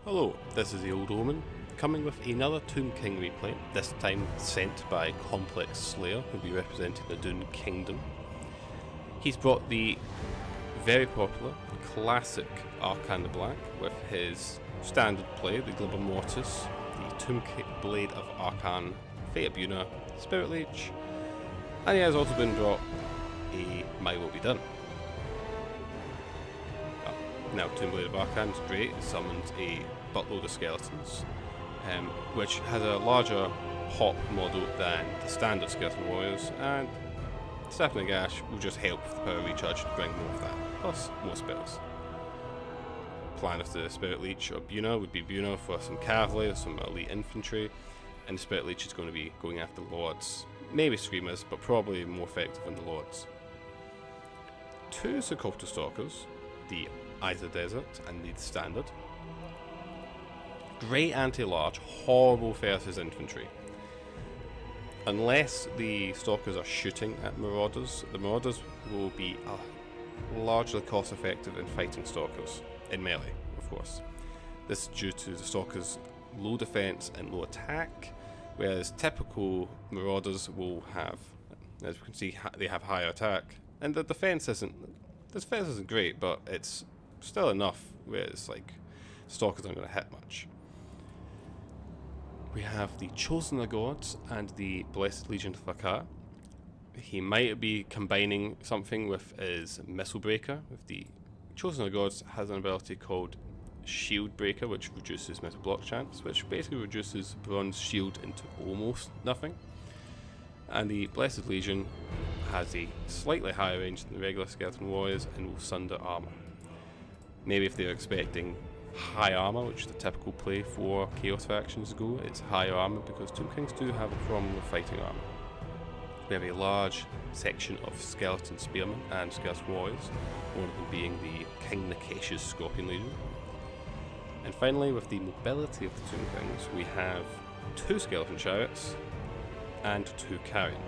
Hello, this is the Old Omen, coming with another Tomb King replay, this time sent by Complex Slayer, who'll be representing the Dune Kingdom. He's brought the very popular, classic Arcan the Black with his standard play, the Glibber Mortis, the Tomb Blade of Arcan, Fate Buna, Spirit Leech, and he has also been brought a My Will Be Done. Now, Tomb Blade of Arcan is great, it summons a buttload of skeletons, which has a larger hop model than the standard Skeleton Warriors, and Stephanie Gash will just help with the power recharge to bring more of that, plus more spells. Plan of the Spirit Leech or Buna would be Buna for some cavalry or some elite infantry, and the Spirit Leech is going to be going after Lords, maybe Screamers, but probably more effective on the Lords. Two Sokoto Stalkers, the Eyes of the Desert and the Standard. Great anti-large, horrible versus infantry. Unless the Stalkers are shooting at Marauders, the Marauders will be largely cost effective in fighting Stalkers, in melee, of course. This is due to the Stalkers' low defense and low attack, whereas typical Marauders will have, as we can see, they have higher attack, and the defense isn't great, but it's still enough, whereas like Stalkers aren't going to hit much. We have the Chosen of Gods and the Blessed Legion of Vakar. He might be combining something with his Missile Breaker. With the Chosen of Gods has an ability called Shield Breaker, which reduces missile block chance, which basically reduces Bronze Shield into almost nothing. And the Blessed Legion has a slightly higher range than the regular Skeleton Warriors and will sunder armor. Maybe if they're expecting high armor, which is the typical play for Chaos factions go, it's higher armor because Tomb Kings do have a problem with fighting armor. We have a large section of Skeleton Spearmen and Skeleton Warriors, one of them being the King Nikesh's Scorpion Legion. And finally, with the mobility of the Tomb Kings, we have two Skeleton Chariots and two Carrion.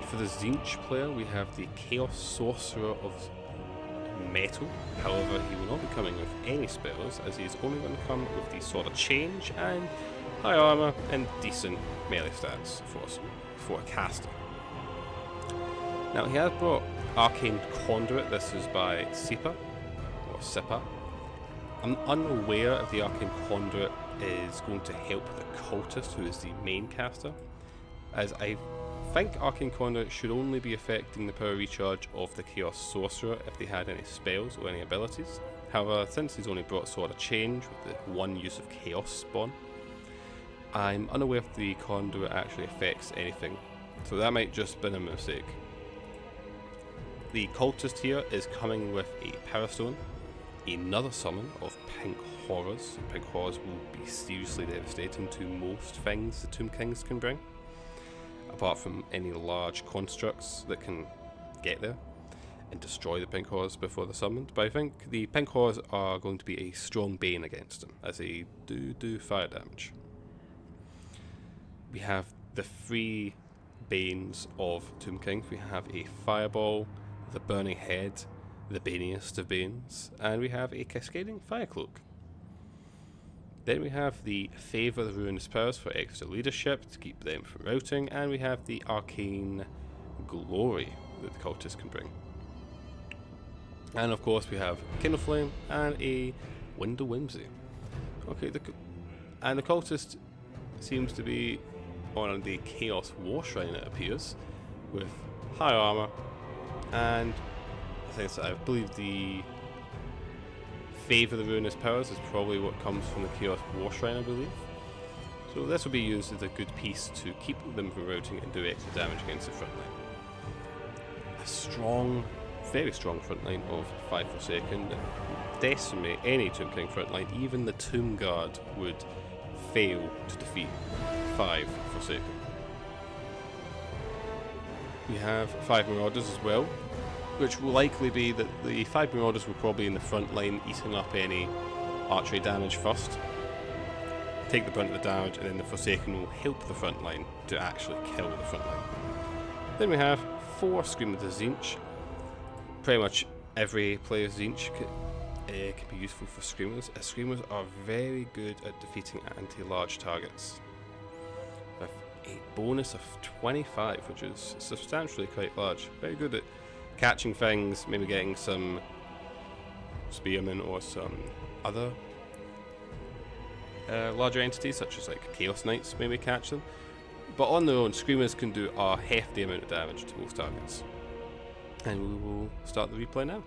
For the Tzeentch player, we have the Chaos Sorcerer of Metal. However, he will not be coming with any spells, as he is only going to come with the Sword of Change and high armor and decent melee stats for a caster. Now, he has brought Arcane Conduit. This is by SiPa, or SiPa. I'm unaware if the Arcane Conduit is going to help the Cultist, who is the main caster, as I think Arcane Conduit should only be affecting the power recharge of the Chaos Sorcerer if they had any spells or any abilities. However, since he's only brought Sword of Change with the one use of Chaos Spawn, I'm unaware if the Conduit actually affects anything, so that might just been a mistake. The Cultist here is coming with a Power Stone, another summon of Pink Horrors. Pink Horrors will be seriously devastating to most things the Tomb Kings can bring, apart from any large constructs that can get there and destroy the Pink Horrors before they're summoned. But I think the Pink Horrors are going to be a strong bane against them, as they do fire damage. We have the three banes of Tomb Kings. We have a Fireball, the Burning Head, the baniest of banes, and we have a Cascading Fire Cloak. Then we have the Favour the Ruinous Powers for extra leadership to keep them from routing, and we have the Arcane Glory that the Cultists can bring. And of course we have Kindle Flame and a Wind of Whimsy. Okay, the Cultist seems to be on the Chaos War Shrine, it appears, with high armor, and I believe the Favour the Ruinous Powers is probably what comes from the Chaos War Shrine, I believe. So this will be used as a good piece to keep them from routing and do extra damage against the front line. A strong, very strong front line of 5 Forsaken that decimate any Tomb King front line. Even the Tomb Guard would fail to defeat 5 Forsaken. We have 5 Marauders as well, which will likely be that the 5 Marauders will probably in the front line eating up any archery damage first, take the brunt of the damage, and then the Forsaken will help the front line to actually kill the front line. Then we have 4 Scream of the Tzeentch. Pretty much every player's Tzeentch can be useful for Screamers. Screamers are very good at defeating anti-large targets. With a bonus of 25, which is substantially quite large. Very good at catching things, maybe getting some spearmen or some other larger entities, such as like Chaos Knights, maybe catch them. But on their own, Screamers can do a hefty amount of damage to most targets. And we will start the replay now.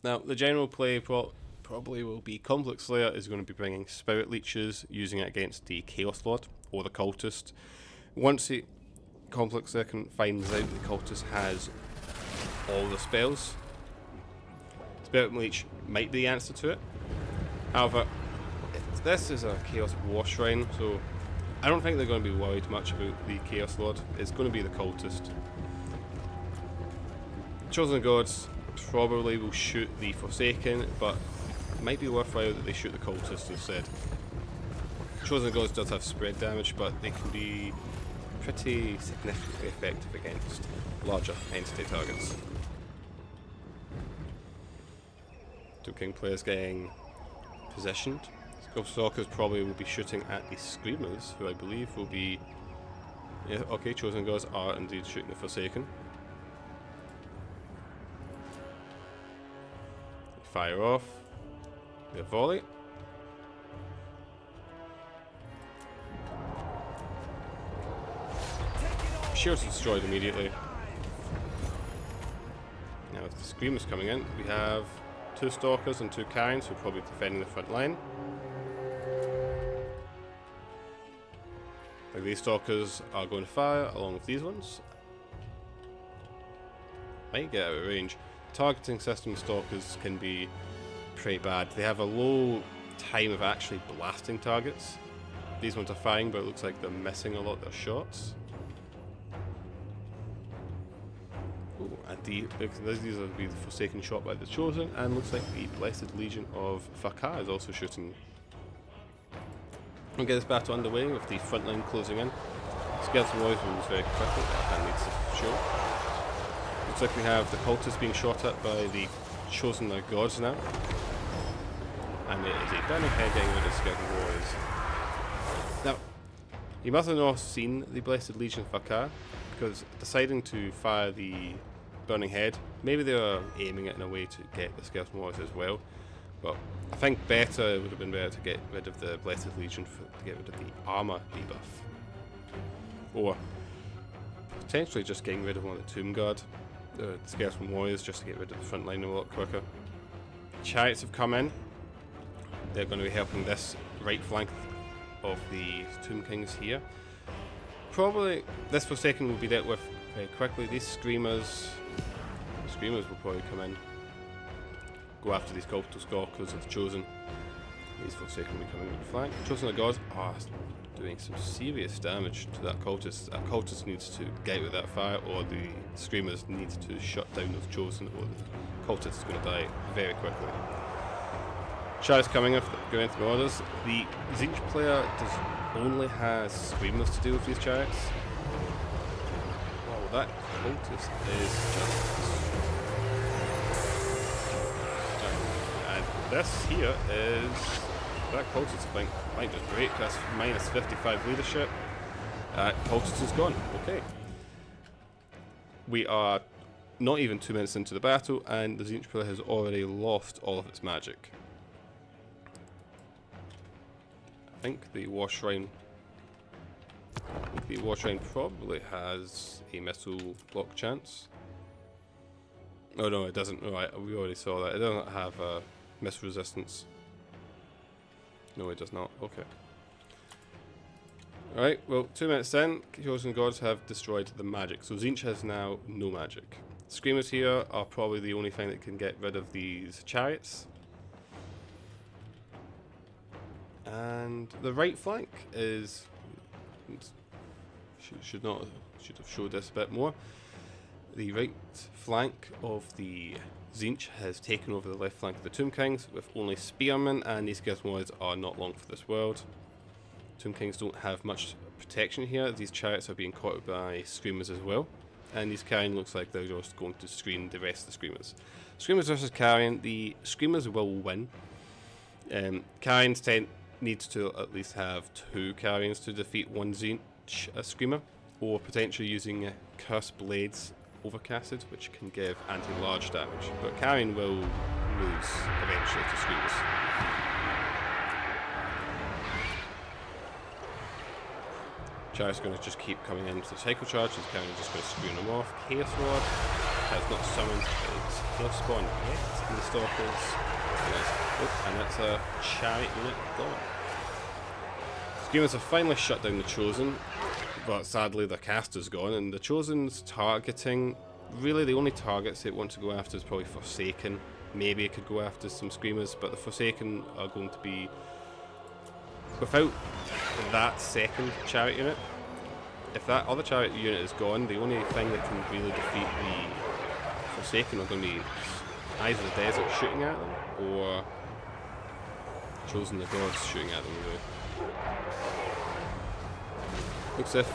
Now, the general play probably will be Conflict Slayer is going to be bringing Spirit Leeches, using it against the Chaos Lord or the Cultist. Once the Conflict Slayer finds out the Cultist has all the spells, Spirit Leech might be the answer to it. However, this is a Chaos War Shrine, so I don't think they're going to be worried much about the Chaos Lord. It's going to be the Cultist. Chosen Gods probably will shoot the Forsaken, but it might be worthwhile that they shoot the Cultist instead. Chosen Gods does have spread damage, but they can be pretty significantly effective against larger entity targets. Tomb King players getting positioned. Stalkers probably will be shooting at the Screamers, who I believe will be... Yeah, okay, Chosen Gods are indeed shooting the Forsaken. Fire off. The volley. Shields destroyed immediately. Now with the Screamers coming in, we have 2 Stalkers and 2 Carrions who are probably defending the front line. Like these Stalkers are going to fire along with these ones. Might get out of range. Targeting system Stalkers can be pretty bad. They have a low time of actually blasting targets. These ones are firing, but it looks like they're missing a lot of their shots. Ooh, and these are the Forsaken shot by the Chosen, and looks like the Blessed Legion of Fakar is also shooting. We'll get this battle underway with the front line closing in. Skeleton Warriors moves very quickly, and needs to show. Looks like we have the Cultists being shot at by the Chosen Gods now. And it is a burning head getting rid of Skeleton Warriors. Now, you must have not seen the Blessed Legion of Fakar, because deciding to fire the burning head, maybe they were aiming it in a way to get the Skeleton Warriors as well. But I think it would have been better to get rid of the Blessed Legion to get rid of the armor debuff. Or potentially just getting rid of one of the Tomb Guard, the Skeleton Warriors, just to get rid of the front line a lot quicker. Chariots have come in. They're going to be helping this right flank of the Tomb Kings here. Probably this Forsaken will be dealt with very quickly. These Screamers will probably come in, go after these Cultist Stalkers of the Chosen. These Forsaken will be coming with the flank. Chosen of Gods are doing some serious damage to that Cultist. That Cultist needs to get out of that fire, or the Screamers need to shut down those Chosen, or the Cultist is going to die very quickly. Chariots coming up, going through orders. The Tzeentch player only has Screamers to deal with these Chariots. Wow, that Cultist is just... And this here is... That Cultist might just break. That's minus 55 leadership. Cultist is gone. Okay. We are not even 2 minutes into the battle, and the Tzeentch player has already lost all of its magic. I think the War Shrine probably has a missile block chance. Oh no, it doesn't. Right, we already saw that. It doesn't have missile resistance. No, it does not. Okay. Alright, well, 2 minutes in, Chosen Gods have destroyed the magic. So Tzeentch has now no magic. Screamers here are probably the only thing that can get rid of these chariots. And the right flank is... should have showed this a bit more. The right flank of the Tzeentch has taken over the left flank of the Tomb Kings with only Spearmen, and these Skeleton Warriors are not long for this world. Tomb Kings don't have much protection here. These chariots are being caught by screamers as well. And these carrion looks like they're just going to screen the rest of the screamers. Screamers versus carrion, the screamers will win. Carrions needs to at least have 2 carrions to defeat one Tzeentch screamer, or potentially using curse blades overcasted, which can give anti-large damage. But carrion will lose eventually to screamers. Chariot's going to just keep coming in with the cycle charge. His carrion is just going to screw them off. Chaos Lord has not summoned its Chaos Spawn yet in the Stalkers. And that's a chariot unit gone. Screamers have finally shut down the Chosen, but sadly the caster's gone, and the Chosen's targeting, really the only targets it wants to go after is probably Forsaken. Maybe it could go after some Screamers, but the Forsaken are going to be, without that second chariot unit, if that other chariot unit is gone, the only thing that can really defeat the Forsaken are going to be either the desert shooting at them, or Chosen the Gods shooting at them really. Looks as if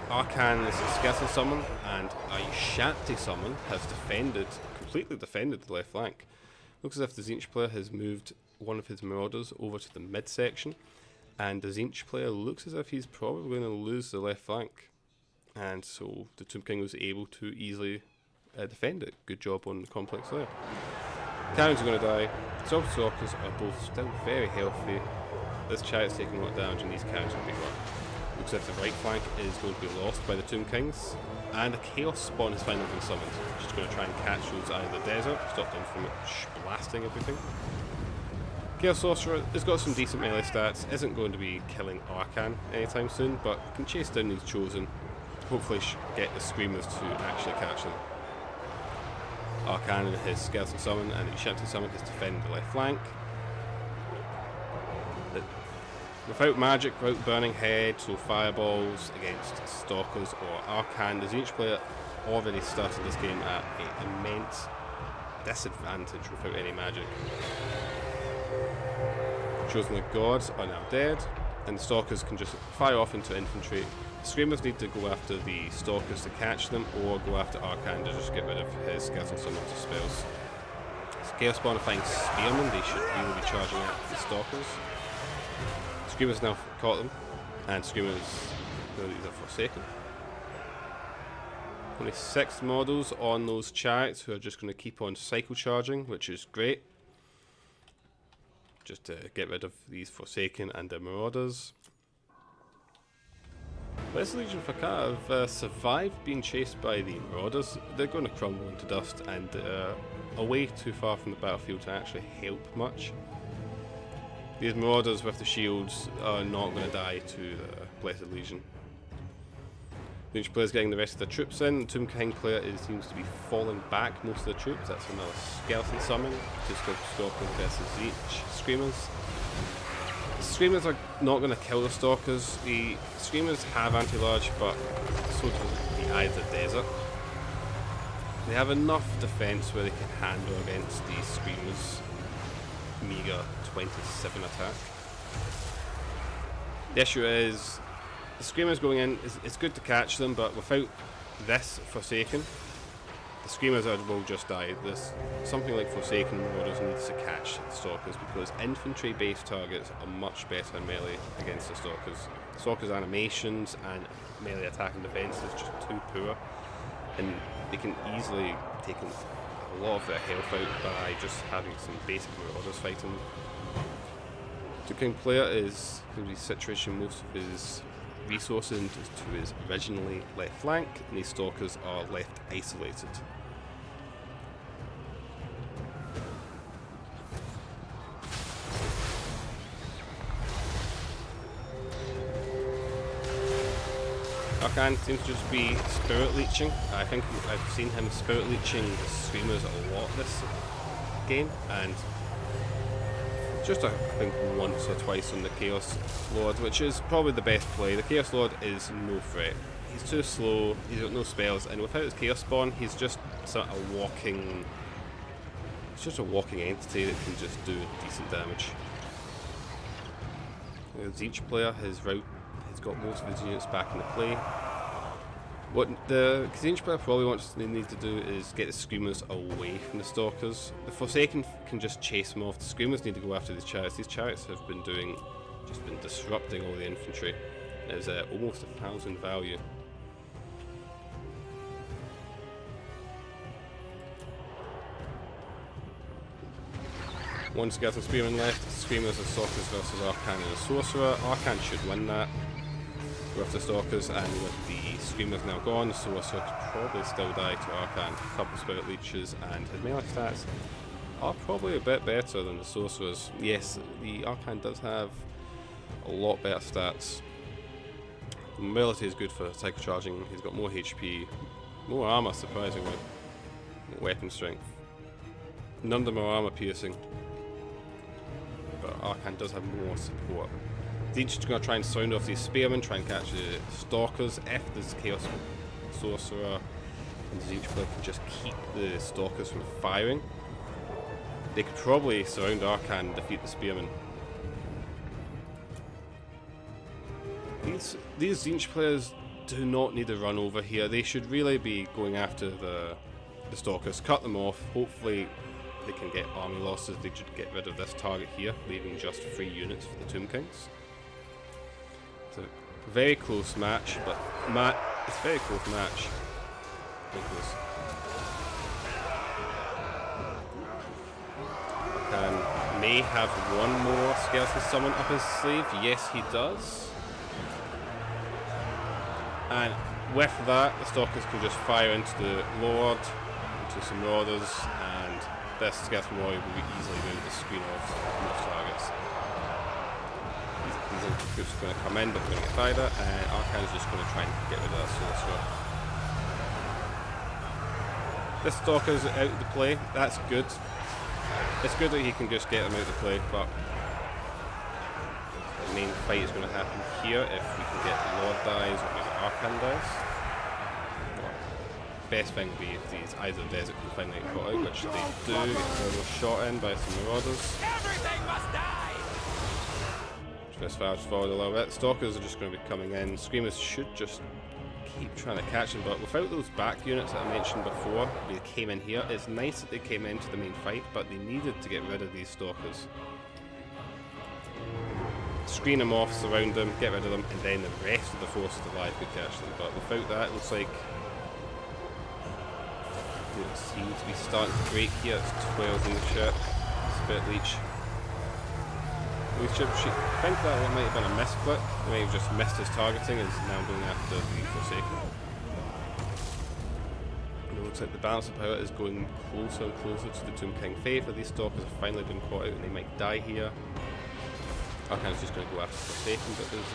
Arcan is a Skeleton Summon and a Shanty Summon has completely defended the left flank. Looks as if the Tzeentch player has moved one of his Marauders over to the midsection, and the Tzeentch player looks as if he's probably going to lose the left flank. And so the Tomb King was able to easily defend it. Good job on the complex there. Cannons are going to die. Stalkers are both still very healthy. This chariot's taking a lot of damage and these cannons will be gone. Looks as if the right flank is going to be lost by the Tomb Kings. And a Chaos Spawn has finally been summoned. Just going to try and catch those out of the desert, stop them from blasting everything. Chaos Sorcerer has got some decent melee stats, isn't going to be killing Arcan anytime soon, but can chase down these Chosen, hopefully get the Screamers to actually catch them. Arcan and his Skeleton Summon and his Shanty Summon is defending the left flank. Without magic, without Burning Head, so fireballs against Stalkers or Arcan, the Tzeentch player already started this game at an immense disadvantage without any magic. Chosen the Gods are now dead, and the Stalkers can just fire off into infantry. The Screamers need to go after the Stalkers to catch them, or go after Arcan to just get rid of his Skeleton Summon to spells. So Chaos Spawn are flying Spearmen, they should really be charging at the Stalkers. Screamers now caught them, and Screamers, no, these are Forsaken. Only 6 models on those chariots who are just going to keep on cycle charging, which is great. Just to get rid of these Forsaken and the Marauders. This Legion of Fakar have survived being chased by the Marauders. They're going to crumble into dust and are way too far from the battlefield to actually help much. These Marauders with the shields are not going to die to the Blessed Legion. The Tzeentch player is getting the rest of the troops in. The Tomb King player seems to be falling back most of the troops. That's another Skeleton Summon to Stalkers versus Tzeentch Screamers. The Screamers are not going to kill the Stalkers. The Screamers have anti-large, but so does the Eye of the Desert. They have enough defense where they can handle against these Screamers' meager 27 attack. The issue is the Screamers going in, it's good to catch them, but without this Forsaken, the Screamers will just die. There's something like Forsaken Marauders needs to catch the Stalkers, because infantry based targets are much better in melee against the Stalkers. The Stalkers' animations and melee attack and defense is just too poor, and they can easily take a lot of their health out by just having some basic Marauders fighting. The King player is going to be situating most of his resources to his originally left flank, and these Stalkers are left isolated. Arcan seems to just be Spirit Leeching. I think I've seen him Spirit Leeching the Screamers a lot this game, and just I think once or twice on the Chaos Lord, which is probably the best play. The Chaos Lord is no threat. He's too slow, he's got no spells, and without his Chaos Spawn, he's just sort of walking. It's just a walking entity that can just do decent damage. The Tzeentch player has He's got most of his units back into play. What the Tzeentch player probably need to do is get the Screamers away from the Stalkers. The Forsaken can just chase them off. The Screamers need to go after these Chariots. These Chariots have been disrupting all the infantry. There's almost 1,000 value. One Skeleton Spearman left. Screamers and Stalkers versus Arcan and a Sorcerer. Arcan should win that with the Stalkers, and with the Screamers now gone, the Sorcerer could probably still die to Arcan. A couple Spirit Leeches, and his melee stats are probably a bit better than the Sorcerer's. Yes, the Arcan does have a lot better stats. The mobility is good for Psycho Charging. He's got more HP, more armor, surprisingly, more weapon strength. None of them are armor piercing, but Arcan does have more support. Tzeentch is going to try and sound off these Spearmen, try and catch the Stalkers. If there's Chaos Sorcerer and Tzeentch player can just keep the Stalkers from firing, they could probably surround Arcan and defeat the Spearmen. These Tzeentch players do not need to run over here. They should really be going after the Stalkers, cut them off. Hopefully they can get army losses. They should get rid of this target here, leaving just 3 units for the Tomb Kings. It's a very close match, but it's a very close match. Arcan may have one more Skeleton Summon up his sleeve. Yes, he does. And with that, the Stalkers can just fire into the Lord, into some Marauders, and this Skeleton Warrior will be easily able to screen off most targets. These groups are going to come in, but they're going to get fired at, and Arcan is just going to try and get rid of that Sorcerer. This Stalker's out of the play. That's good. It's good that he can just get them out of the play, but the main fight is going to happen here if we can get the Lord dies or maybe Arcan dies. Best thing would be if these either Desert can finally get caught out, which they do, get almost shot in by some Marauders. Everything must die! Just fast forward a little bit. Stalkers are just going to be coming in. Screamers should just keep trying to catch them, but without those back units that I mentioned before, they came in here. It's nice that they came into the main fight, but they needed to get rid of these Stalkers. Screen them off, surround them, get rid of them, and then the rest of the forces alive could catch them. But without that, it looks like it seems to be starting to break here. It's 12 leadership, Spirit Leech. I think that one might have been a misclick. He might have just missed his targeting and is now going after the Forsaken. And it looks like the balance of power is going closer and closer to the Tomb King favour. These Stalkers have finally been caught out and they might die here. Arcan's just going to go after Forsaken, but there's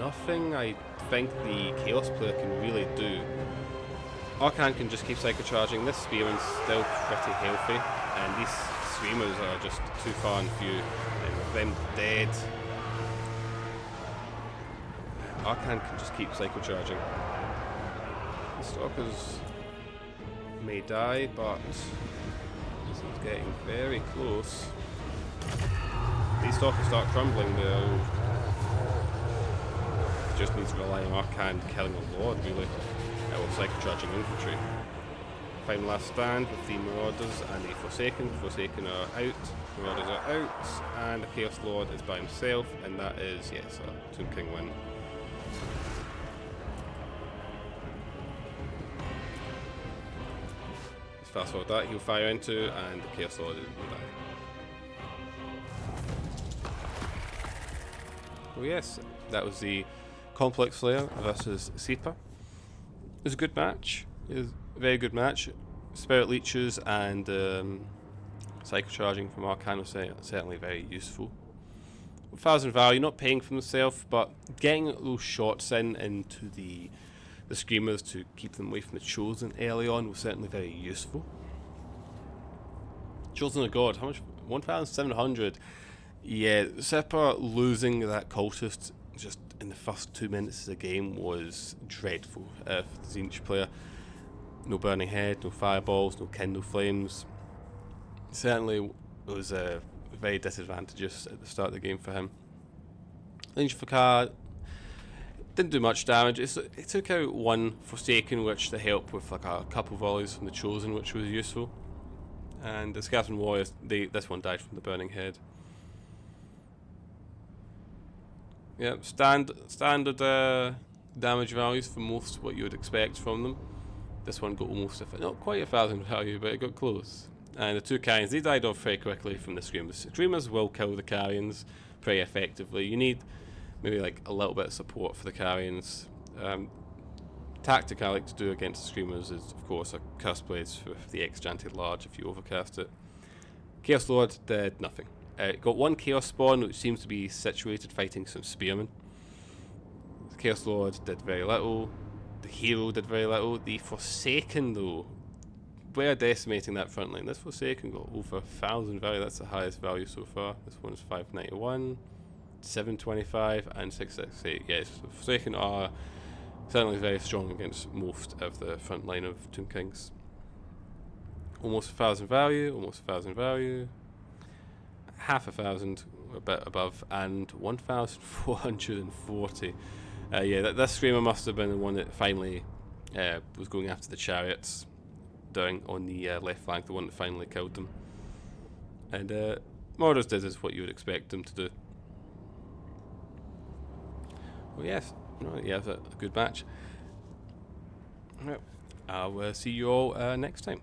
nothing I think the Chaos player can really do. Arcan can just keep Psycho Charging. This Spearman's still pretty healthy, and these Screamers are just too far and few, and with them dead, Arcan can just keep Psycho Charging. The Stalkers may die, but this is getting very close. These Stalkers start crumbling, though. Just needs to rely on Arcan killing the Lord, really. Or Psycho Charging infantry. Final last stand with the Marauders and the Forsaken. Forsaken are out, Marauders are out, and the Chaos Lord is by himself, and that is, yes, a Tomb King win. Let's fast forward that, he'll fire into, and the Chaos Lord will die. Well, yes, that was the Complex Slayer versus SiPa. It was a good match. It was a very good match. Spirit Leeches and Psycho Charging from Arcan was certainly very useful. 1,000 value, not paying for themselves, but getting those shots into the Screamers to keep them away from the Chosen early on was certainly very useful. Chosen of God, how much? 1,700. Yeah, SiPa losing that cultist just in the first 2 minutes of the game was dreadful for the Tzeentch player. No burning head, no fireballs, no kindle flames. Certainly was very disadvantageous at the start of the game for him. Angelica didn't do much damage. It took out one Forsaken, which to help with like a couple volleys from the Chosen, which was useful. And the Skeleton Warriors, this one died from the Burning Head. Yep, standard damage values for most what you would expect from them. This one got almost not quite 1,000 value, but it got close. And the two Carrions, they died off very quickly from the Screamers. Screamers will kill the Carrions pretty effectively. You need maybe like a little bit of support for the Carrions. Tactic I like to do against the Screamers is, of course, a Curse Blades with the Enchanted Large if you overcast it. Chaos Lord did nothing. It got one Chaos Spawn, which seems to be situated fighting some Spearmen. The Chaos Lord did very little. The Hero did very little. The Forsaken, though, we're decimating that front line. This Forsaken got over 1,000 value. That's the highest value so far. This one's 591, 725, and 668. Yes, the Forsaken are certainly very strong against most of the front line of Tomb Kings. Almost 1,000 value, almost 1,000 value, half 1,000, a bit above, and 1,440. Yeah, this Screamer must have been the one that finally was going after the chariots down on the left flank, the one that finally killed them. And Mordors did is what you would expect them to do. Well, yes, yeah, a good match. Right. I'll see you all next time.